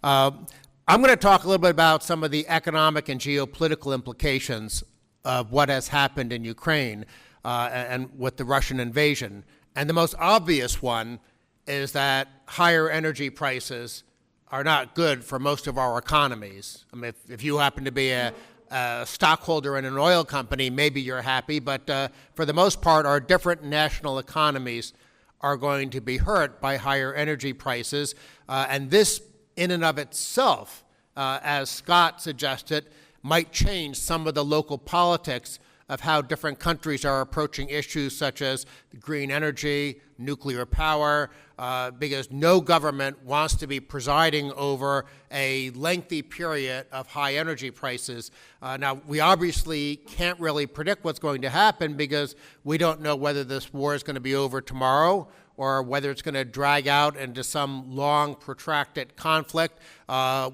I'm going to talk a little bit about some of the economic and geopolitical implications of what has happened in Ukraine and with the Russian invasion. And the most obvious one is that higher energy prices are not good for most of our economies. I mean, if you happen to be a stockholder in an oil company, maybe you're happy, but for the most part, our different national economies are going to be hurt by higher energy prices. And this, in and of itself, as Scott suggested, might change some of the local politics of how different countries are approaching issues such as green energy, nuclear power, because no government wants to be presiding over a lengthy period of high energy prices. Now, we obviously can't really predict what's going to happen because we don't know whether this war is going to be over tomorrow or whether it's going to drag out into some long, protracted conflict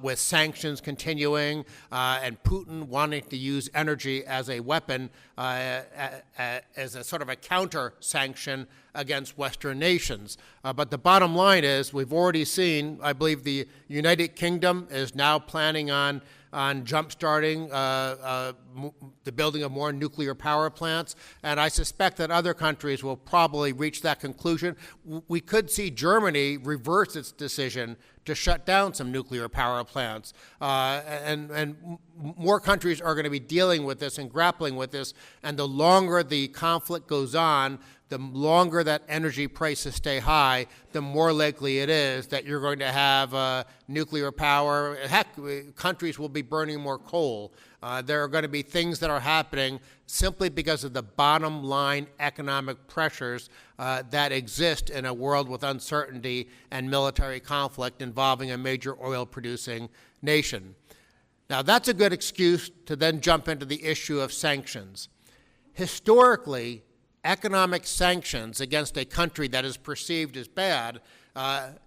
with sanctions continuing and Putin wanting to use energy as a weapon, as a sort of a counter-sanction against Western nations. But the bottom line is we've already seen, I believe the United Kingdom is now planning on jump-starting the building of more nuclear power plants, and I suspect that other countries will probably reach that conclusion. We could see Germany reverse its decision to shut down some nuclear power plants, and more countries are going to be dealing with this and grappling with this, and the longer the conflict goes on, the longer that energy prices stay high, the more likely it is that you're going to have nuclear power. Heck, countries will be burning more coal. There are going to be things that are happening simply because of the bottom line economic pressures that exist in a world with uncertainty and military conflict involving a major oil-producing nation. Now, that's a good excuse to then jump into the issue of sanctions. Historically, economic sanctions against a country that is perceived as bad,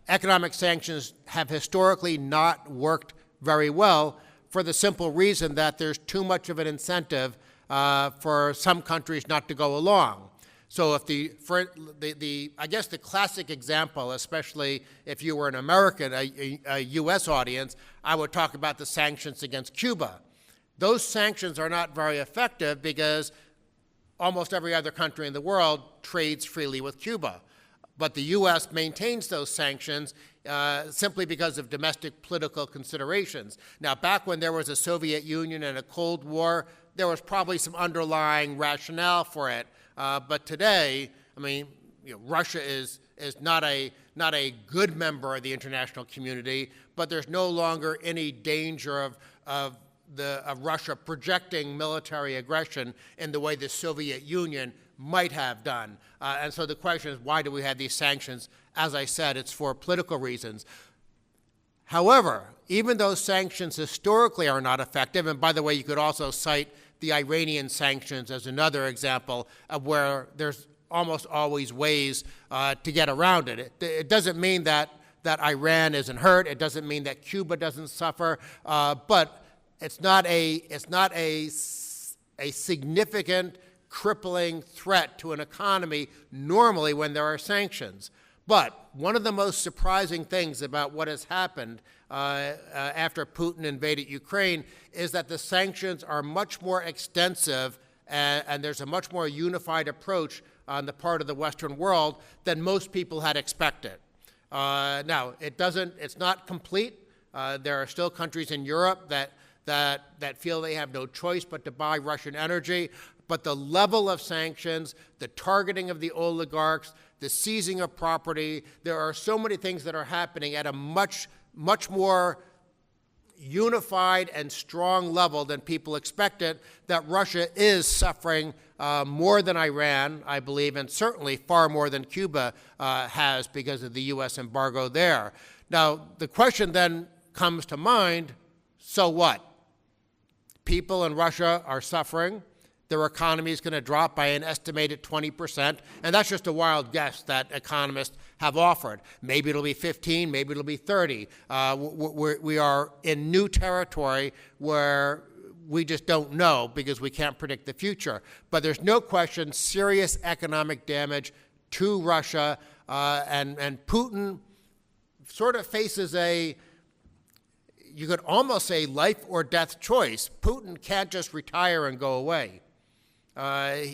economic sanctions have historically not worked very well for the simple reason that there's too much of an incentive for some countries not to go along. So if I guess the classic example, especially if you were an American, a US audience, I would talk about the sanctions against Cuba. Those sanctions are not very effective because almost every other country in the world trades freely with Cuba. But the U.S. maintains those sanctions simply because of domestic political considerations. Now, back when there was a Soviet Union and a Cold War, there was probably some underlying rationale for it. But today, I mean, Russia is not a good member of the international community, but there's no longer any danger of Russia projecting military aggression in the way the Soviet Union might have done. And so the question is, why do we have these sanctions? As I said, it's for political reasons. However, even though sanctions historically are not effective, and by the way, you could also cite the Iranian sanctions as another example of where there's almost always ways to get around it. It doesn't mean that Iran isn't hurt. It doesn't mean that Cuba doesn't suffer. But it's not a significant, crippling threat to an economy normally when there are sanctions. But one of the most surprising things about what has happened after Putin invaded Ukraine is that the sanctions are much more extensive and there's a much more unified approach on the part of the Western world than most people had expected. Now, it's not complete. There are still countries in Europe that feel they have no choice but to buy Russian energy. But the level of sanctions, the targeting of the oligarchs, the seizing of property, there are so many things that are happening at a much more unified and strong level than people expected, that Russia is suffering more than Iran, I believe, and certainly far more than Cuba has because of the U.S. embargo there. Now, the question then comes to mind, so what? People in Russia are suffering. Their economy is going to drop by an estimated 20%, and that's just a wild guess that economists have offered. Maybe it'll be 15, maybe it'll be 30. We are in new territory where we just don't know because we can't predict the future. But there's no question serious economic damage to Russia, and Putin sort of faces you could almost say life or death choice. Putin can't just retire and go away.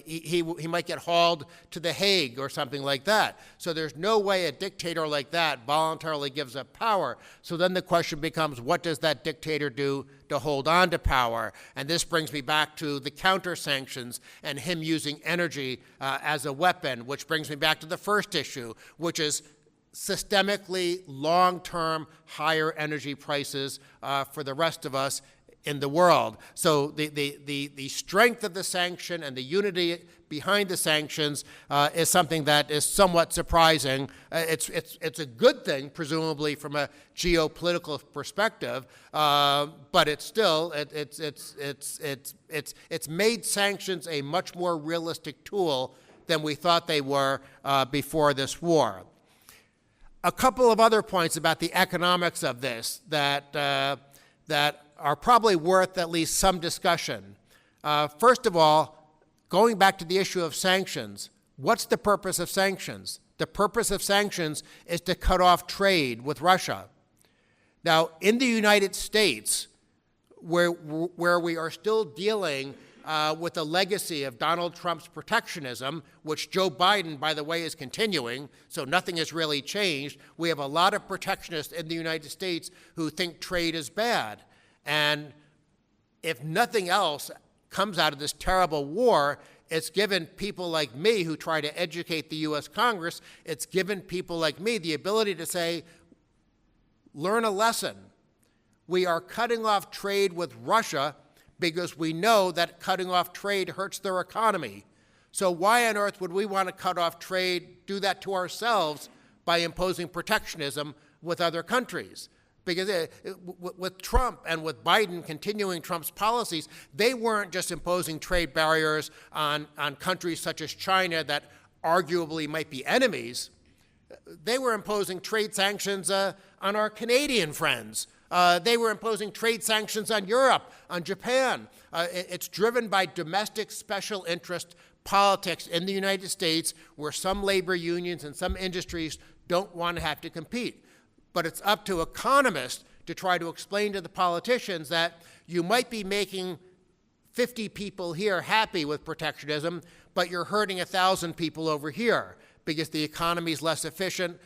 He might get hauled to The Hague or something like that. So there's no way a dictator like that voluntarily gives up power. So then the question becomes, what does that dictator do to hold on to power? And this brings me back to the counter-sanctions and him using energy as a weapon, which brings me back to the first issue, which is systemically long-term higher energy prices for the rest of us in the world. So the strength of the sanction and the unity behind the sanctions is something that is somewhat surprising. It's a good thing, presumably from a geopolitical perspective, but it's still it's made sanctions a much more realistic tool than we thought they were before this war. A couple of other points about the economics of this that are probably worth at least some discussion. First of all, going back to the issue of sanctions, what's the purpose of sanctions? The purpose of sanctions is to cut off trade with Russia. Now, in the United States, where we are still dealing with the legacy of Donald Trump's protectionism, which Joe Biden, by the way, is continuing, so nothing has really changed. We have a lot of protectionists in the United States who think trade is bad. And if nothing else comes out of this terrible war, it's given people like me who try to educate the U.S. Congress, it's given people like me the ability to say, learn a lesson. We are cutting off trade with Russia because we know that cutting off trade hurts their economy. So why on earth would we want to cut off trade, do that to ourselves by imposing protectionism with other countries? Because with Trump and with Biden continuing Trump's policies, they weren't just imposing trade barriers on countries such as China that arguably might be enemies. They were imposing trade sanctions on our Canadian friends. They were imposing trade sanctions on Europe, on Japan. It's driven by domestic special interest politics in the United States where some labor unions and some industries don't want to have to compete. But it's up to economists to try to explain to the politicians that you might be making 50 people here happy with protectionism, but you're hurting 1,000 people over here because the economy is less efficient,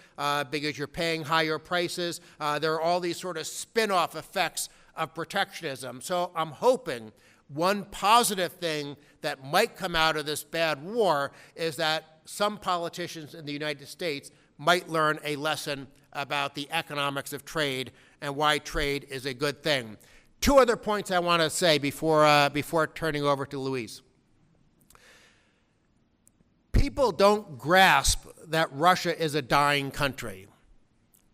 because you're paying higher prices. There are all these sort of spin-off effects of protectionism. So I'm hoping one positive thing that might come out of this bad war is that some politicians in the United States might learn a lesson about the economics of trade and why trade is a good thing. Two other points I want to say before turning over to Luis. People don't grasp that Russia is a dying country.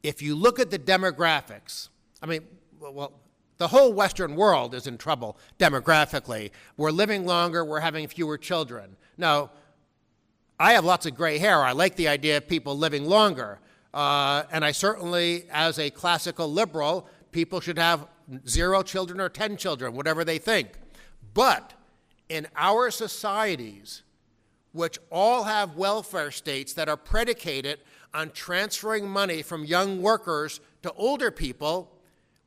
If you look at the demographics, I mean, well, the whole Western world is in trouble demographically. We're living longer, we're having fewer children. Now, I have lots of gray hair. I like the idea of people living longer. And I certainly, as a classical liberal, people should have 0 children or 10 children, whatever they think. But in our societies, which all have welfare states that are predicated on transferring money from young workers to older people,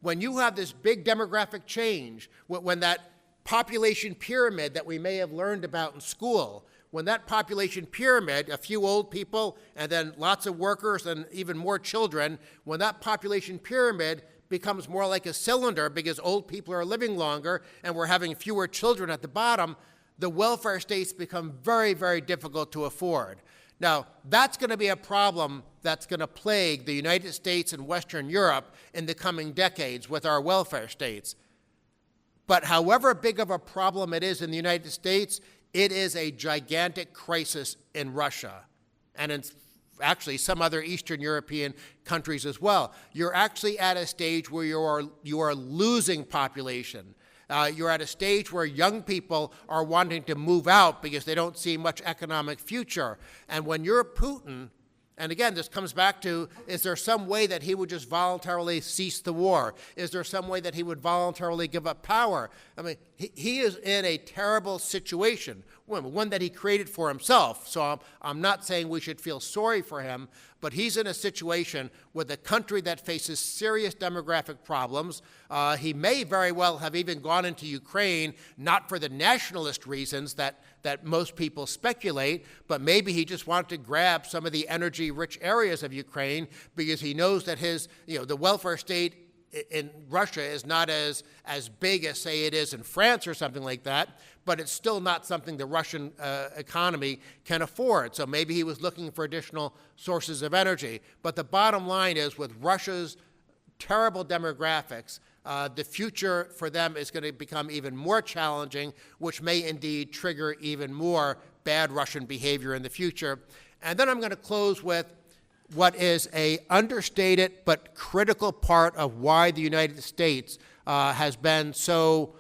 when you have this big demographic change, when that population pyramid that we may have learned about in school, when that population pyramid, a few old people and then lots of workers and even more children, when that population pyramid becomes more like a cylinder because old people are living longer and we're having fewer children at the bottom, the welfare states become very, very difficult to afford. Now, that's going to be a problem that's going to plague the United States and Western Europe in the coming decades with our welfare states. But however big of a problem it is in the United States, it is a gigantic crisis in Russia and in actually some other Eastern European countries as well. You're actually at a stage where you are losing population. You're at a stage where young people are wanting to move out because they don't see much economic future. And when you're Putin, and again, this comes back to, is there some way that he would just voluntarily cease the war? Is there some way that he would voluntarily give up power? I mean, he is in a terrible situation, one that he created for himself. So I'm not saying we should feel sorry for him, but he's in a situation with a country that faces serious demographic problems. He may very well have even gone into Ukraine, not for the nationalist reasons that most people speculate, but maybe he just wanted to grab some of the energy-rich areas of Ukraine because he knows that the welfare state in Russia is not as big as, say, it is in France or something like that, but it's still not something the Russian economy can afford. So maybe he was looking for additional sources of energy. But the bottom line is, with Russia's terrible demographics, the future for them is going to become even more challenging, which may indeed trigger even more bad Russian behavior in the future. And then I'm going to close with what is a understated but critical part of why the United States has been so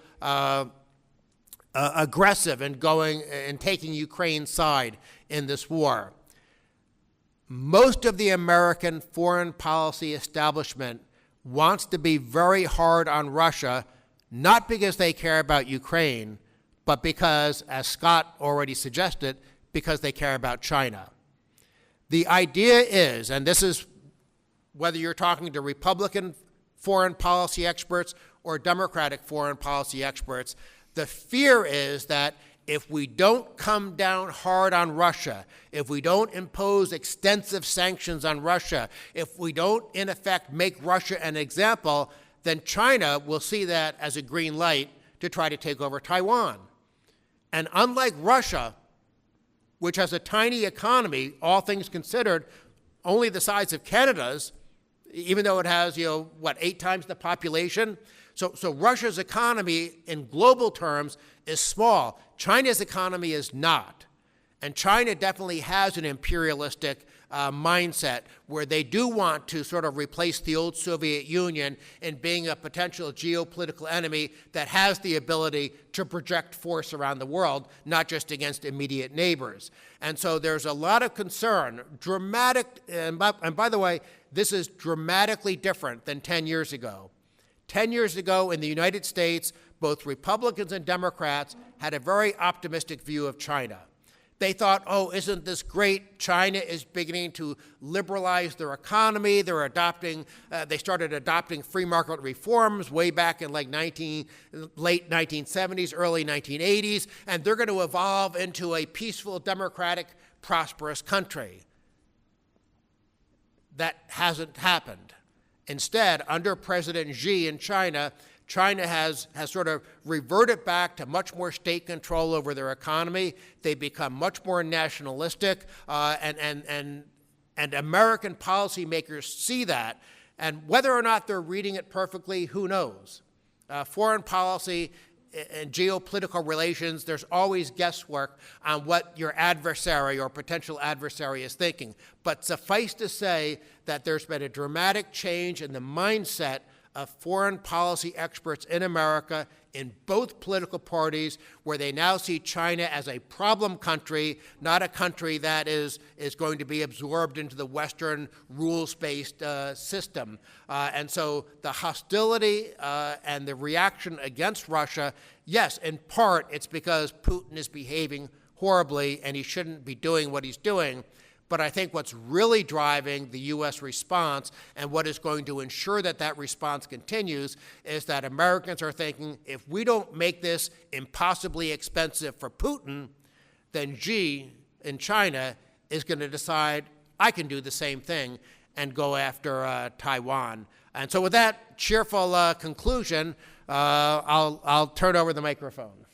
aggressive in going and taking Ukraine's side in this war. Most of the American foreign policy establishment wants to be very hard on Russia, not because they care about Ukraine, but because, as Scott already suggested, because they care about China. The idea is, and this is whether you're talking to Republican foreign policy experts or Democratic foreign policy experts, the fear is that if we don't come down hard on Russia, if we don't impose extensive sanctions on Russia, if we don't, in effect, make Russia an example, then China will see that as a green light to try to take over Taiwan. And unlike Russia, which has a tiny economy, all things considered, only the size of Canada's, even though it has, 8 times the population. So Russia's economy in global terms is small. China's economy is not. And China definitely has an imperialistic mindset where they do want to sort of replace the old Soviet Union in being a potential geopolitical enemy that has the ability to project force around the world, not just against immediate neighbors. And so there's a lot of concern, dramatic, and by the way, this is dramatically different than 10 years ago. 10 years ago in the United States, both Republicans and Democrats had a very optimistic view of China. They thought, oh, isn't this great? China is beginning to liberalize their economy. They started adopting free market reforms way back in late 1970s, early 1980s, and they're going to evolve into a peaceful, democratic, prosperous country. That hasn't happened. Instead, under President Xi in China, China has sort of reverted back to much more state control over their economy. They become much more nationalistic, and American policymakers see that. And whether or not they're reading it perfectly, who knows? Foreign policy and geopolitical relations, there's always guesswork on what your adversary or potential adversary is thinking. But suffice to say that there's been a dramatic change in the mindset of foreign policy experts in America in both political parties, where they now see China as a problem country, not a country that is going to be absorbed into the Western rules-based system. And so the hostility and the reaction against Russia, yes, in part it's because Putin is behaving horribly and he shouldn't be doing what he's doing. But I think what's really driving the U.S. response and what is going to ensure that that response continues is that Americans are thinking, if we don't make this impossibly expensive for Putin, then Xi in China is going to decide, I can do the same thing and go after Taiwan. And so with that cheerful conclusion, I'll turn over the microphone.